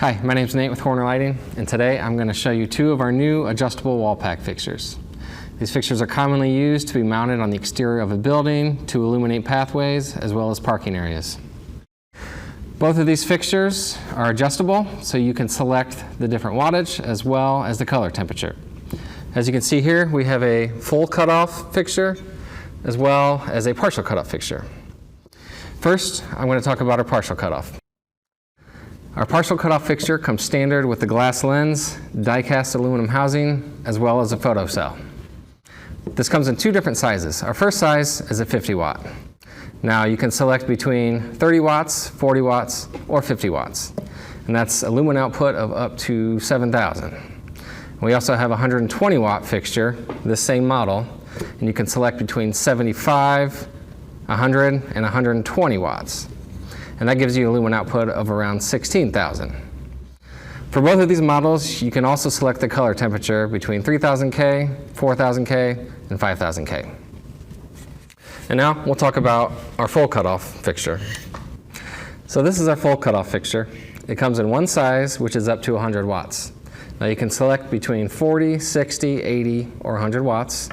Hi, my name is Nate with Horner Lighting, and today I'm going to show you two of our new adjustable wall pack fixtures. These fixtures are commonly used to be mounted on the exterior of a building to illuminate pathways as well as parking areas. Both of these fixtures are adjustable, so you can select the different wattage as well as the color temperature. As you can see here, we have a full cutoff fixture as well as a partial cutoff fixture. First, I'm going to talk about our partial cutoff. Our partial cutoff fixture comes standard with the glass lens, die-cast aluminum housing, as well as a photo cell. This comes in two different sizes. Our first size is a 50 watt. Now you can select between 30 watts, 40 watts, or 50 watts. And that's a lumen output of up to 7,000. We also have a 120 watt fixture, this same model, and you can select between 75, 100, and 120 watts. And that gives you a lumen output of around 16,000. For both of these models, you can also select the color temperature between 3000K, 4000K, and 5000K. And now we'll talk about our full cutoff fixture. So this is our full cutoff fixture. It comes in one size, which is up to 100 watts. Now you can select between 40, 60, 80, or 100 watts,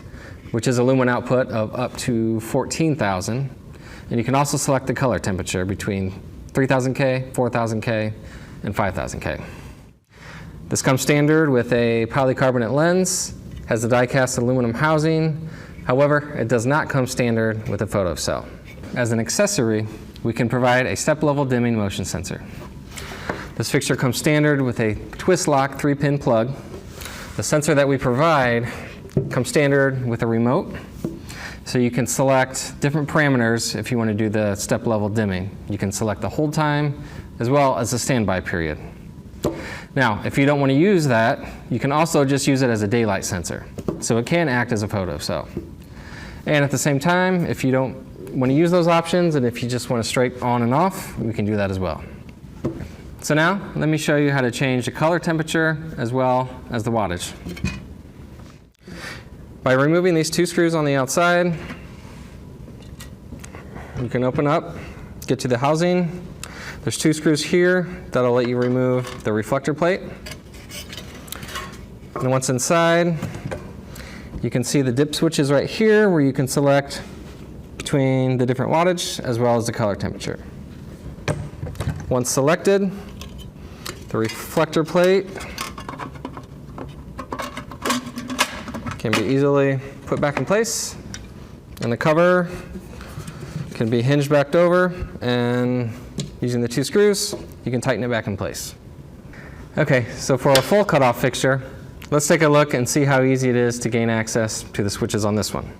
which is a lumen output of up to 14,000. And you can also select the color temperature between 3000K, 4000K, and 5000K. This comes standard with a polycarbonate lens, has a die-cast aluminum housing. However, it does not come standard with a photo cell. As an accessory, we can provide a step-level dimming motion sensor. This fixture comes standard with a twist-lock 3-pin plug. The sensor that we provide comes standard with a remote, so you can select different parameters if you want to do the step-level dimming. You can select the hold time as well as the standby period. Now, if you don't want to use that, you can also just use it as a daylight sensor, so it can act as a photo cell. And at the same time, if you don't want to use those options and if you just want to straight on and off, we can do that as well. So now, let me show you how to change the color temperature as well as the wattage. By removing these two screws on the outside, you can open up, get to the housing. There's two screws here that'll let you remove the reflector plate. And once inside, you can see the dip switches right here where you can select between the different wattage as well as the color temperature. Once selected, the reflector plate can be easily put back in place, and the cover can be hinged back over, and using the two screws, you can tighten it back in place. Okay, so for a full cutoff fixture, let's take a look and see how easy it is to gain access to the switches on this one.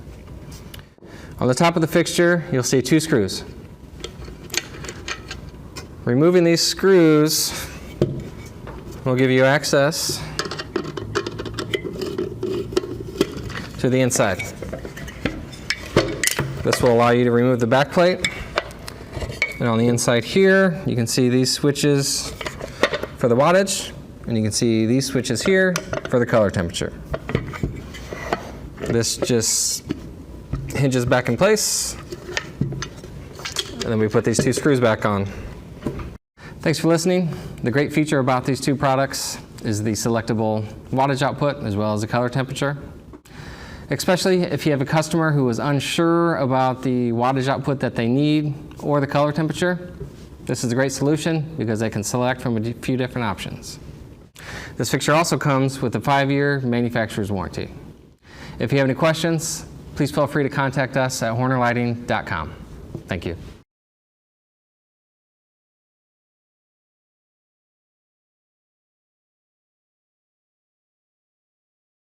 On the top of the fixture, you'll see two screws. Removing these screws will give you access to the inside. This will allow you to remove the back plate. And on the inside here, you can see these switches for the wattage, and you can see these switches here for the color temperature. This just hinges back in place, and then we put these two screws back on. Thanks for listening. The great feature about these two products is the selectable wattage output as well as the color temperature. Especially if you have a customer who is unsure about the wattage output that they need or the color temperature, this is a great solution because they can select from a few different options. This fixture also comes with a 5-year manufacturer's warranty. If you have any questions, please feel free to contact us at hornerlighting.com. Thank you.